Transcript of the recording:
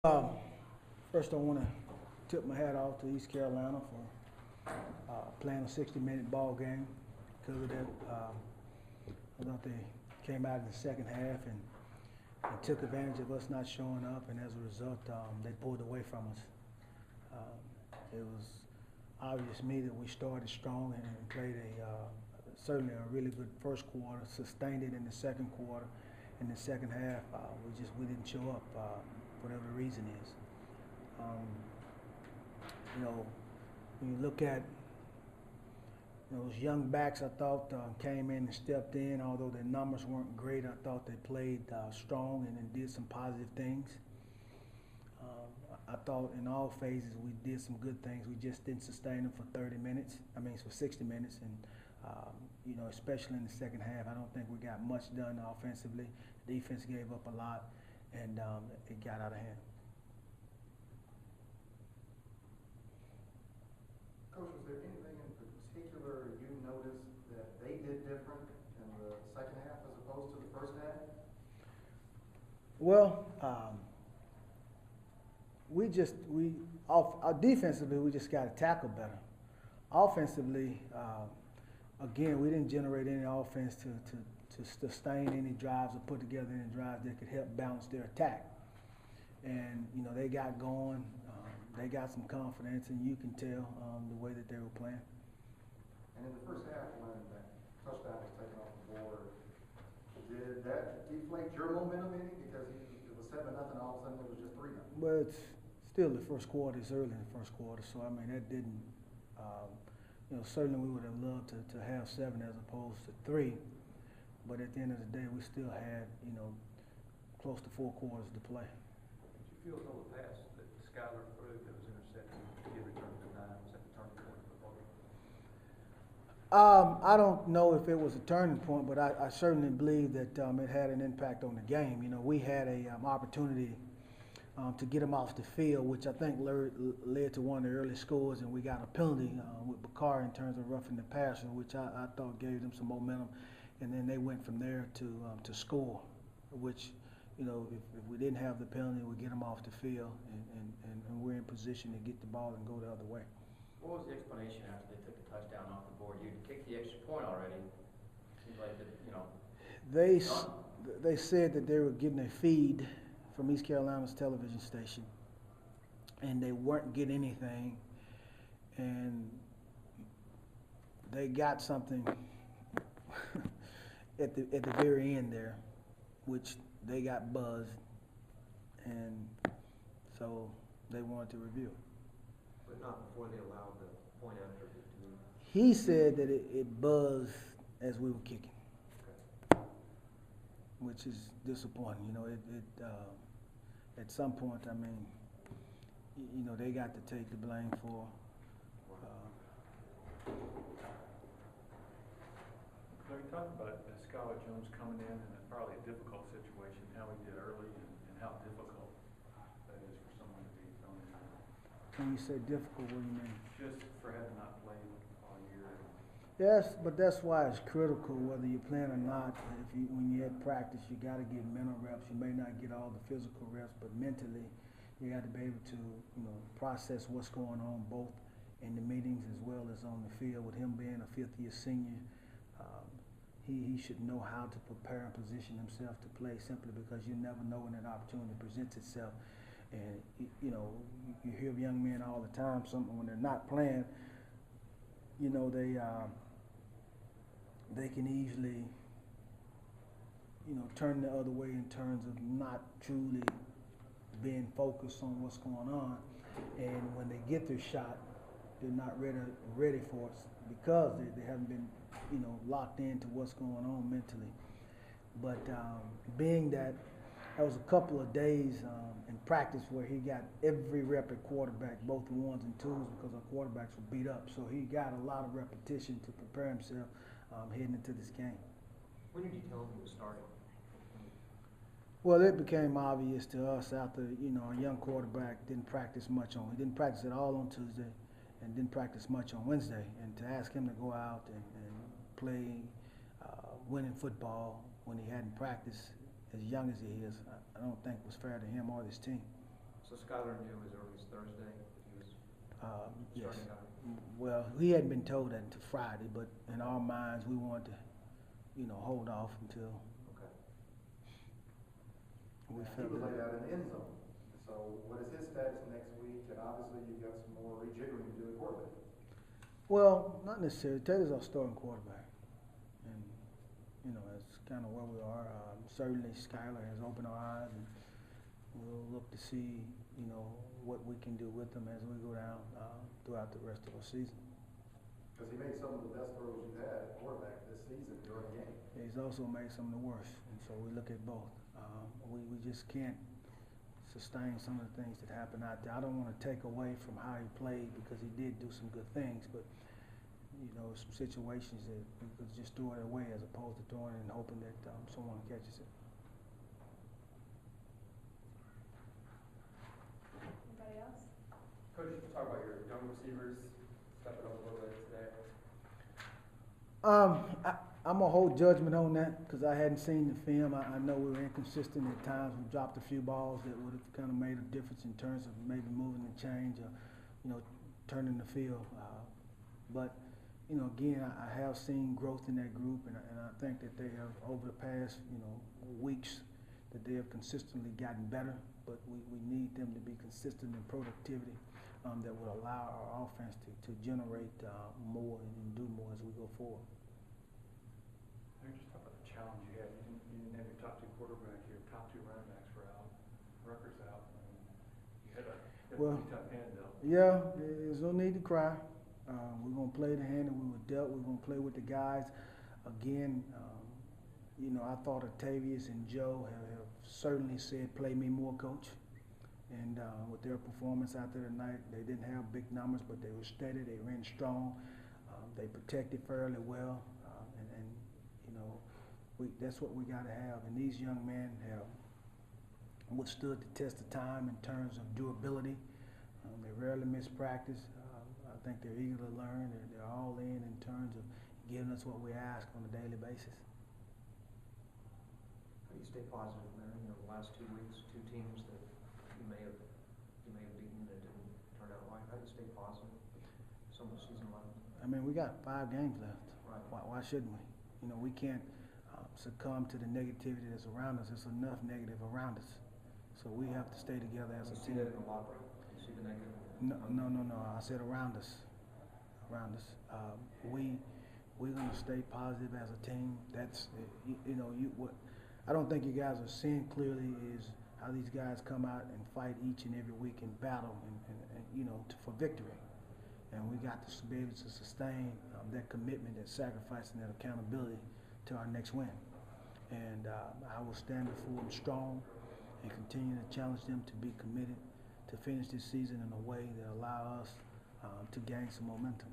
Um, First, I want to tip my hat off to East Carolina for playing a 60-minute ball game. Because of that, I thought they came out in the second half and took advantage of us not showing up, and as a result, they pulled away from us. It was obvious to me that we started strong and played certainly a really good first quarter, sustained it in the second quarter. In the second half, we didn't show up, whatever the reason is. You know, when you look at those young backs, I thought came in and stepped in. Although their numbers weren't great, I thought they played strong and did some positive things. I thought in all phases we did some good things. We just didn't sustain them for 30 minutes. I mean, for 60 minutes, and especially in the second half, I don't think we got much done offensively. Defense gave up a lot, and it got out of hand. Coach, was there anything in particular you noticed that they did different in the second half as opposed to the first half? Well, defensively, we just got to tackle better. Offensively, again, we didn't generate any offense to sustain any drives or put together any drives that could help balance their attack. And, they got going. They got some confidence, and you can tell the way that they were playing. And in the first half, when that touchdown was taken off the board, did that deflate your momentum any? Because it was 7-0, all of a sudden it was just 3-0. Well, it's still the first quarter. It's early in the first quarter, so I mean that didn't. Certainly we would have loved to have 7 as opposed to 3, but at the end of the day, we still had close to 4 quarters to play. Did you feel as though the pass that Skyler threw that was intercepted to get returned to 9 was at the turning point of the ball game? I don't know if it was a turning point, but I certainly believe that it had an impact on the game. We had a opportunity to get him off the field, which I think led to one of the early scores, and we got a penalty with Bakar in terms of roughing the passer, which I thought gave them some momentum, and then they went from there to score, which if we didn't have the penalty, we'd get them off the field, and we're in position to get the ball and go the other way. What was the explanation after they took the touchdown off the board? You kicked the extra point already. Seems like They said that they were getting a feed from East Carolina's television station, and they weren't getting anything, and they got something at the very end there, which they got buzzed, and so they wanted to review. But not before they allowed the point after 15. He said that it buzzed as we were kicking, which is disappointing. At some point, I mean, they got to take the blame for. Larry, talk about Skylar Jones coming in probably a difficult situation, how he did early and how difficult that is for someone to be thrown in. When you say difficult, what do you mean? Just for having not played all year. Yes, but that's why it's critical whether you're playing or not. When you're at practice, you got to get mental reps. You may not get all the physical reps, but mentally, you got to be able to, process what's going on both in the meetings as well as on the field. With him being a fifth-year senior, he should know how to prepare and position himself to play. Simply because you never know when that opportunity presents itself. And you hear young men all the time. When they're not playing, they can easily, turn the other way in terms of not truly being focused on what's going on. And when they get their shot, they're not ready for it because they haven't been, locked into what's going on mentally. But being that there was a couple of days in practice where he got every rep at quarterback, both the ones and twos, because our quarterbacks were beat up. So he got a lot of repetition to prepare himself heading into this game. When did you tell him he was starting? Well, it became obvious to us after, a young quarterback didn't practice much on. He didn't practice at all on Tuesday and didn't practice much on Wednesday. And to ask him to go out and play winning football when he hadn't practiced as young as he is, I don't think was fair to him or his team. So Skylar knew as early as Thursday that he was Yes. starting out? Well, he hadn't been told that until Friday, but in our minds, we wanted to, hold off until Okay. we He felt was laid that. out in the end zone. So what is his status next week? And obviously you've got some more rejiggering to do at quarterback. Well, not necessarily. Taylor's our starting quarterback, and that's kind of where we are. Certainly, Skylar has opened our eyes, and we'll look to see, what we can do with him as we go down throughout the rest of the season. Because he made some of the best throws you've had at quarterback this season during the game. He's also made some of the worst, and so we look at both. We just can't sustain some of the things that happened out there. I don't want to take away from how he played because he did do some good things, but some situations that we could just throw it away as opposed to throwing it and hoping that someone catches it. Anybody else? Coach, you talk about your young receivers stepping up a little bit today. I'm gonna hold judgment on that because I hadn't seen the film. I know we were inconsistent at times. We dropped a few balls that would have kind of made a difference in terms of maybe moving the change or, turning the field. But again, I have seen growth in that group, and I think that they have over the past, weeks, that they have consistently gotten better. But we need them to be consistent in productivity that will allow our offense to generate more and do more as we go forward. Maybe just talk about the challenge you had. You didn't have your top two quarterback, your top two running backs were out. Rucker's out. I mean, you had a pretty tough hand though. Yeah, there's no need to cry. We're going to play the hand that we were dealt. We're going to play with the guys. Again, I thought Octavius and Joe have certainly said, play me more, coach. And with their performance out there tonight, they didn't have big numbers, but they were steady. They ran strong. They protected fairly well. That's what we got to have. And these young men have withstood the test of time in terms of durability. They rarely miss practice. I think they're eager to learn. They're all in terms of giving us what we ask on a daily basis. How do you stay positive, man? The last 2 weeks, two teams that you may have beaten that didn't turn out right. How do you stay positive? So much season left. I mean, we got 5 games left. Right. Why shouldn't we? We can't succumb to the negativity that's around us. There's enough negative around us. So we have to stay together as a You see team. that in the locker room? You see the negative? No. I said around us. Around us. We're going to stay positive as a team. That's, what I don't think you guys are seeing clearly is how these guys come out and fight each and every week in battle and for victory. And we got to be able to sustain that commitment, that sacrifice, and that accountability to our next win. And I will stand before them strong and continue to challenge them to be committed to finish this season in a way that allow us to gain some momentum.